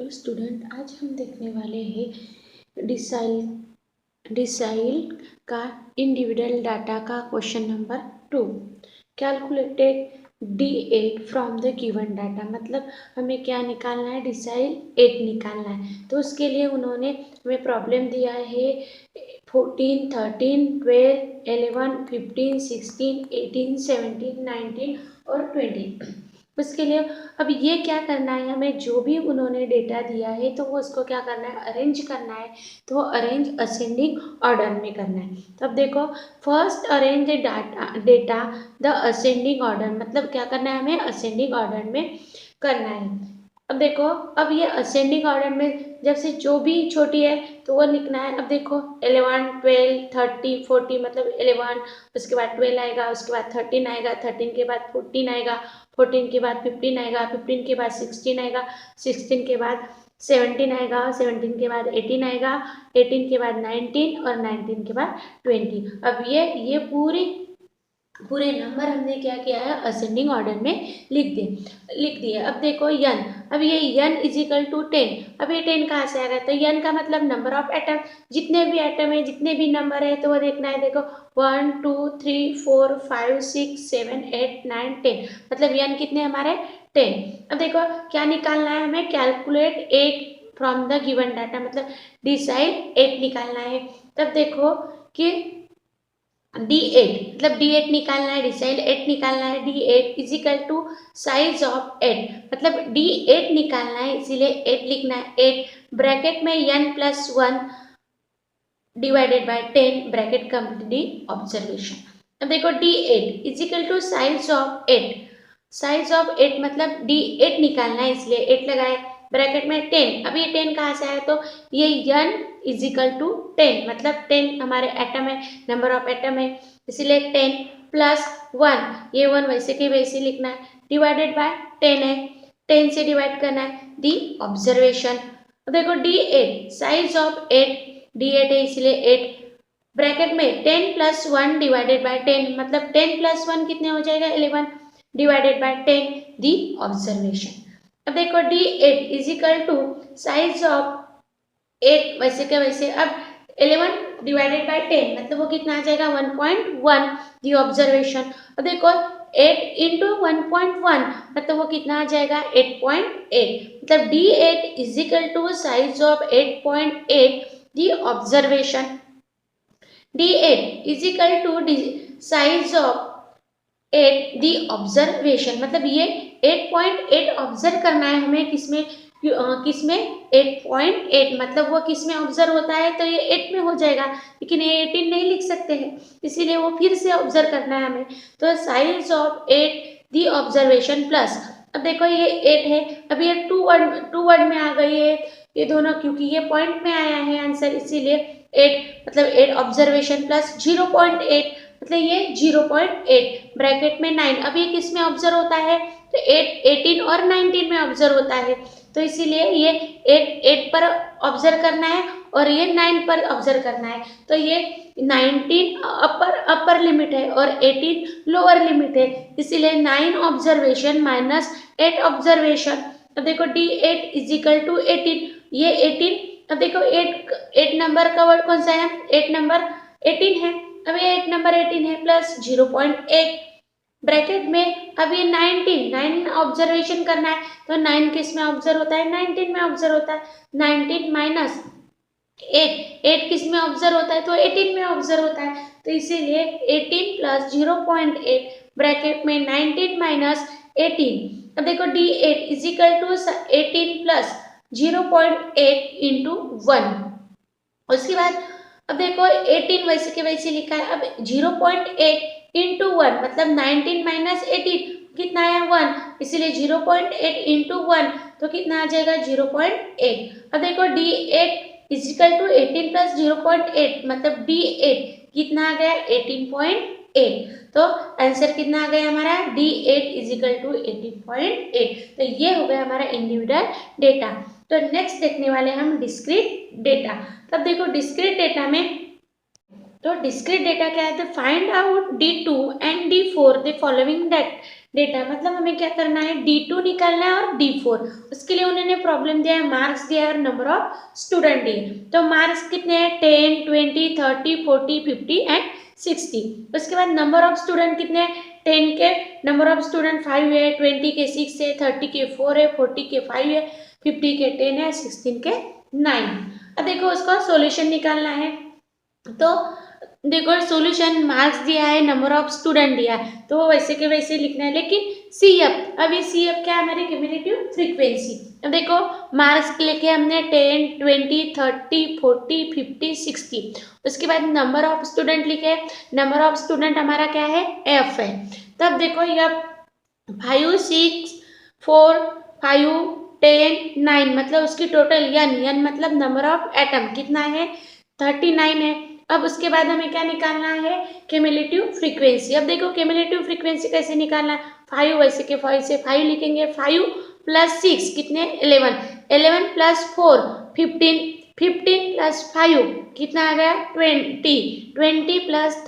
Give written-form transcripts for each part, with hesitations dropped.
Hello student, आज हम देखने वाले हैं डिसाइल का इंडिविजुअल डाटा का question number 2। Calculated D8 from the given data, मतलब हमें क्या निकालना है, डिसाइल 8 निकालना है। तो उसके लिए उन्होंने हमें प्रॉब्लम दिया है 14, 13, 12, 11, 15, 16, 18, 17, 19 और 20। उसके लिए अब ये क्या करना है, हमें जो भी उन्होंने डेटा दिया है तो वो उसको क्या करना है, अरेंज करना है। तो वो अरेंज असेंडिंग ऑर्डर में करना है। तो अब देखो, first arrange the data the ascending order, मतलब क्या करना है, हमें असेंडिंग ऑर्डर में करना है। अब देखो, अब ये असेंडिंग ऑर्डर में जब से जो भी छोटी है तो वो लिखना है। अब देखो 11, 12, 30, 40, मतलब 11, उसके बाद 12 आएगा, उसके बाद 13 आएगा, 13 के बाद 14 आएगा, 14 के बाद 15 आएगा, 15 के बाद 16 आएगा, 16 के बाद 17 आएगा, 17 के बाद 18 आएगा, 18 के बाद 19 और 19 के बाद 20। अब ये पूरे नंबर हमने क्या किया है, असेंडिंग ऑर्डर में लिख दिए। अब देखो यन, अब ये यन इज इक्वल टू 10। अब ये 10 कहाँ से आ रहा है, तो यन का मतलब नंबर ऑफ एटम, जितने भी एटम है, जितने भी नंबर है तो वो देखना है। देखो 1, 2, 3, 4, 5, 6, 7, 8, 9, 10, मतलब यन कितने हमारे 10। अब देखो क्या निकालना है हमें, calculate 8 from the given data, मतलब डिसाइड 8 निकालना है। तब देखो कि D8, मतलब D8 निकालना है, डिसाइल 8 निकालना है। D8 is equal to size of 8, मतलब D8 निकालना है, इसीलिए 8 लिखना है। 8 ब्रैकेट में n plus 1 divided by 10, bracket complete observation. अब देखो D8 is equal to size of 8, size of 8 मतलब D8 निकालना है, इसलिए 8 लगाए, ब्रैकेट में 10। अब ये 10 कहाँ से आया, तो ये n इज इक्वल टू 10, मतलब 10 हमारे एटम है, नंबर ऑफ एटम है, इसीलिए 10 प्लस 1, ये 1 वैसे के वैसे लिखना है, डिवाइडेड बाय 10 है, 10 से डिवाइड करना है, दी ऑब्जर्वेशन। देखो D8 साइज ऑफ 8, D8 है इसलिए 8, ब्रैकेट में 10 प्लस 1 डिवाइडेड बाय 10, मतलब 10 प्लस 1 कितने हो जाएगा, 11 डिवाइडेड बाय 10, दी ऑब्जर्वेशन। अब देखो D8 is equal to size of 8 वैसे के वैसे, अब 11 डिवाइडेड बाय 10, मतलब वो कितना आ जाएगा, 1.1, दी ऑब्जर्वेशन। अब देखो 8 इंटू 1.1, मतलब वो कितना आ जाएगा, 8.8, मतलब D8 is equal to size of 8.8, the observation. D8 is equal to size of 8 the observation, मतलब ये 8.8 ऑब्जर्व करना है हमें, किसमें 8.8, मतलब वो किसमें ऑब्जर्व होता है, तो ये 8 में हो जाएगा, लेकिन ये 18 नहीं लिख सकते हैं, इसीलिए वो फिर से ऑब्जर्व करना है हमें। तो size of 8 the observation plus, अब देखो ये 8 है, अब ये टू वर्ड में आ गई है ये दोनों, क्योंकि ये पॉइंट में आया है आंसर, इसीलिए 8, मतलब 8 ऑब्जर्वेशन प्लस 0.8, मतलब ये 0.8 ब्रैकेट में 9। अब ये किस में ऑब्जर्व होता है, तो 8, 18 और 19 में ऑब्जर्व होता है, तो इसीलिए ये 8 पर ऑब्जर्व करना है और ये 9 पर ऑब्जर्व करना है। तो ये 19 अपर लिमिट है और 18 लोअर लिमिट है, इसीलिए 9 ऑब्जर्वेशन माइनस 8 ऑब्जर्वेशन। अब देखो D8 इज इक्वल टू 18, ये 18, अब देखो 8 नंबर का वर्ड कौन सा है, 8 नंबर 18 है, अब ये 8 नंबर 18 है प्लस 0.8 ब्रैकेट में, अब ये 9 ऑब्जर्वेशन करना है, तो 9 किस में ऑब्जर्व होता है, 19 में ऑब्जर्व होता है, 19 माइनस 8 किस में ऑब्जर्व होता है, तो 18 में ऑब्जर्व होता है, तो इसीलिए 18 प्लस 0.8 ब्रैकेट में 19 माइनस 18। अब देखो D8 is equal to 18 plus 0.8 into 1। उसके बाद अब देखो 18 वैसे के वैसे लिखा है, अब 0.8 इंटू 1, मतलब 19 माइनस 18 कितना है, 1, इसीलिए 0.8 इंटू 1, तो कितना आ जाएगा, 0.8। अब देखो D8 इजिकल टू 18 प्लस 0.8, मतलब D8 कितना आ गया, 18.8, तो आंसर कितना आ गया हमारा, D8 इजिकल टू 18.8। तो ये हो गया हमारा इंडिविजुअल डेटा। तो नेक्स्ट देखने वाले हम डिस्क्रीट डेटा। तब देखो डिस्क्रीट डेटा में, तो डिस्क्रीट डेटा क्या है, तो find out D2 and D4 the following data, मतलब हमें क्या करना है, D2 निकालना है और D4। उसके लिए उन्होंने प्रॉब्लम दिया है, मार्क्स दिया है और नंबर ऑफ स्टूडेंट दिए। तो मार्क्स कितने हैं, 10, 20, 30, 40, 50 एंड 60। उसके बाद नंबर ऑफ स्टूडेंट कितने हैं, 10 के नंबर ऑफ स्टूडेंट 5 है, 20 के 6 है, 30 के 4 है, 40 के 5 है, 50 के 10 है, 16 के 9। अब देखो उसका सॉल्यूशन निकालना है। तो देखो सॉल्यूशन, मार्क्स दिया है, नंबर ऑफ स्टूडेंट दिया है, तो वैसे के वैसे लिखना है। लेकिन CF, अब ये CF क्या है, हमारी क्यूमुलेटिव फ्रीक्वेंसी। अब देखो मार्क्स लेके हमने 10, 20, 30, 40, 50, 60। उसके बाद नंबर ऑफ स्टूडेंट लिखे, नंबर ऑफ स्टूडेंट हमारा क्या है, F है। तब देखो यह 5, 6, 4, 5, 10, 9, मतलब उसकी टोटल n मतलब नंबर ऑफ एटम कितना है, 39 है। अब उसके बाद हमें क्या निकालना है, क्यूमुलेटिव फ्रीक्वेंसी। अब देखो क्यूमुलेटिव फ्रीक्वेंसी कैसे निकालना है, 5 वैसे के 5 से 5 लिखेंगे, 5 प्लस 6 कितने, 11, 11 प्लस 4 15, 15 प्लस 5 कितना आ गया, 20, 20 प्लस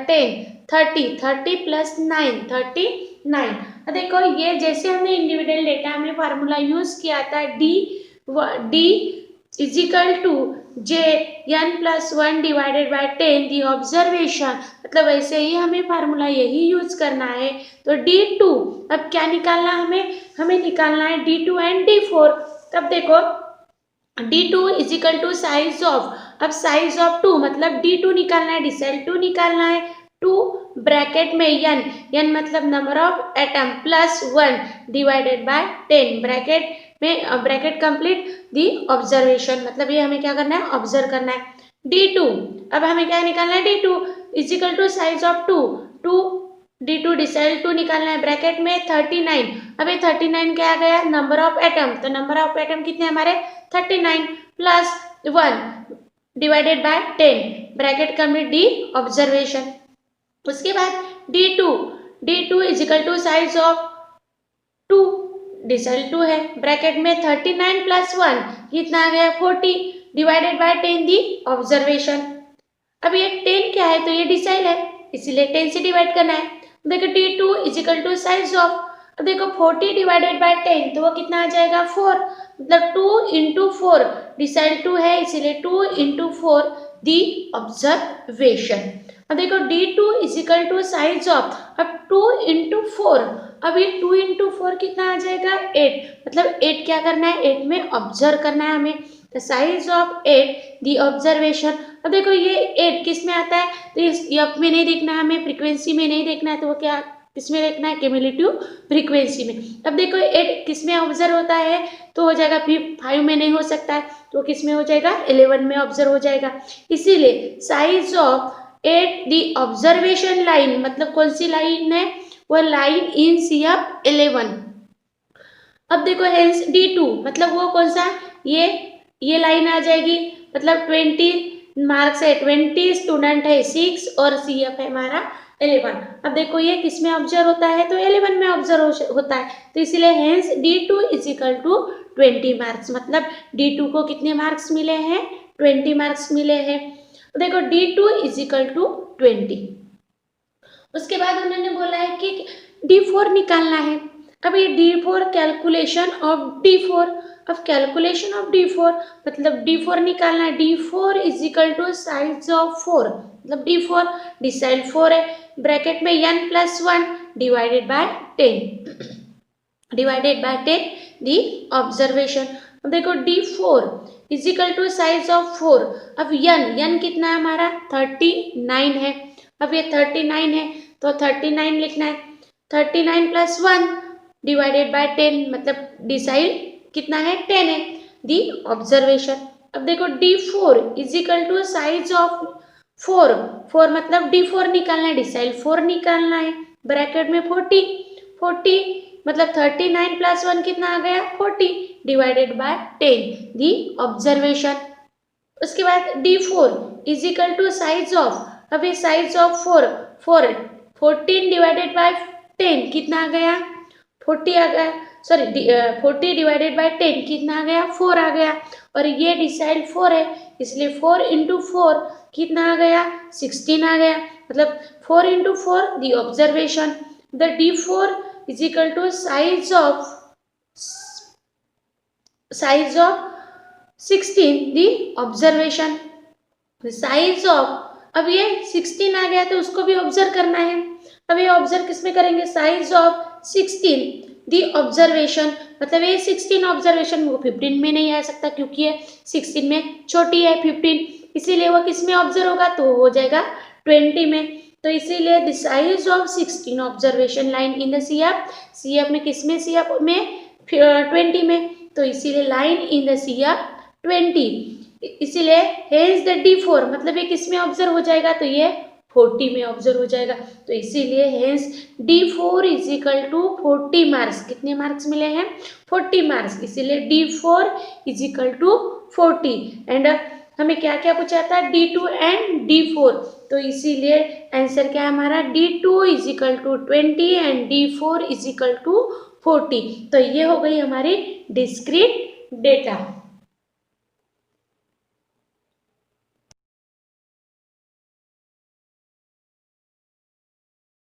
10 30, 30 प्लस 9 39। अब देखो ये जैसे हमने इंडिविजुअल डेटा में फार्मूला यूज किया था, D is equal to J n plus 1 divided by 10 the observation, मतलब वैसे ही हमें फार्मूला यही यूज करना है। तो D2, अब क्या निकालना हमें निकालना है D2 एंड D4। तब देखो D2 is equal to size of, अब साइज ऑफ 2 मतलब D2 निकालना है, डिसाइल 2 निकालना है, 2 ब्रैकेट में n मतलब number of atom plus 1 divided by 10 bracket में, ब्रैकेट कंप्लीट दी ऑब्जर्वेशन, मतलब ये हमें क्या करना है, ऑब्जर्व करना है। D2, अब हमें क्या निकालना है, D2 is equal to size of 2 D2 decile 2 निकालना है, ब्रैकेट में 39। अब ये 39 क्या आ गया, नंबर ऑफ एटम, तो नंबर ऑफ एटम कितने हमारे 39 plus 1 divided by 10 bracket complete the observation. उसके बाद D2 is equal to size of 2 decile 2 है, ब्रैकेट में 39 प्लस 1 कितना आ गया, 40 डिवाइडेड बाय 10 दी ऑब्जर्वेशन। अब ये 10 क्या है, तो ये डिसाइल है, इसीलिए 10 से डिवाइड करना है। देखो D2 is equal to size of, अब देखो 40 डिवाइडेड बाय 10 तो वो कितना आ जाएगा, 4, मतलब 2 इंटू 4, डिसाइल 2 है इसीलिए 2 इंटू 4 दी ऑब्जर्वेशन। अब देखो D2 is equal to size of, अब 2 इंटू 4, अब ये 2 इंटू 4 कितना आ जाएगा, 8, मतलब 8 क्या करना है, 8 में ऑब्जर्व करना है हमें, the size of 8 the observation. अब देखो ये 8 किस में आता है, तो इस एफ में नहीं देखना है हमें, फ्रीक्वेंसी में नहीं देखना है, तो वो क्या किस में देखना है, क्यूमुलेटिव फ्रीक्वेंसी में। अब देखो 8 किस में ऑब्जर्व होता है, तो हो जाएगा 5 में नहीं हो सकता है, तो किस में हो जाएगा, 11 में ऑब्जर्व हो जाएगा। इसीलिए size of 8 the observation line, मतलब कौन सी लाइन है, वो लाइन इन CF 11। अब देखो हेंस D2 मतलब वो कौन सा, ये लाइन आ जाएगी, मतलब 20 मार्क्स है, 20 स्टूडेंट है 6 और CF है हमारा 11। अब देखो ये किस में ऑब्जर्व होता है, तो 11 में ऑब्जर्व होता है, तो इसीलिए hence D2 is equal to 20 marks, मतलब D2 को कितने मार्क्स मिले हैं, 20 मार्क्स मिले हैं। देखो D2 इजिकल टू 20। उसके बाद उन्होंने बोला है कि D4 निकालना है। अब ये D4 कैलकुलेशन ऑफ D4, अब कैलकुलेशन ऑफ D4 मतलब D4 निकालना है, D4 is equal to size of 4, मतलब D4 डिसाइल 4 है, ब्रैकेट में n plus 1 divided by 10 the observation. अब देखो D4 is equal to size of 4, अब n कितना है हमारा 39 है, अब ये 39 है तो 39 लिखना है, 39 प्लस 1 डिवाइडेड बाय 10 मतलब डिसाइल कितना है 10 है दी ऑब्जर्वेशन। अब देखो D4 is equal to size of 4 मतलब D4 निकालना है, डिसाइल 4 निकालना है, ब्रैकेट में 40 मतलब 39 प्लस 1 कितना आ गया 40 डिवाइडेड बाय 10 दी ऑब्जर्वेशन। उसके बाद D4 is equal to size of, अब ये साइज ऑफ 14 डिवाइडेड बाय 10 कितना आ गया 40 आ गया, सॉरी 40 डिवाइडेड बाय 10 कितना आ गया 4 आ गया, और ये डिसाइल 4 है इसलिए 4 इंटू 4 कितना आ गया 16 आ गया, मतलब 4 into 4 the observation. The D4 is equal to size of 16 the observation, size of, अब ये 16 आ गया तो उसको भी ऑब्जर्व करना है। अब ये ऑब्जर्व किस में करेंगे, साइज ऑफ 16 दी ऑब्जर्वेशन, मतलब ये 16 ऑब्जर्वेशन वो 15 में नहीं आ सकता क्योंकि ये 16 में छोटी है 15, इसीलिए वो किस में ऑब्जर्व होगा, तो वो हो जाएगा 20 में। तो इसीलिए the size of 16 observation line in the CF में किस में, CF में 20 में, तो इसीलिए लाइन इन द CF 20, इसीलिए हेंस द D4 मतलब ये किस में ऑब्जर्व हो जाएगा, तो ये 40 में ऑब्जर्व हो जाएगा। तो इसीलिए hence D4 is equal to 40 marks, कितने मार्क्स मिले हैं, 40 मार्क्स, इसीलिए D4 is equal to 40। And हमें क्या क्या पूछा था, D2 एंड D4, तो इसीलिए आंसर क्या है हमारा, D2 is equal to 20 and D4 is equal to 40। तो ये हो गई हमारी डिस्क्रीट डेटा।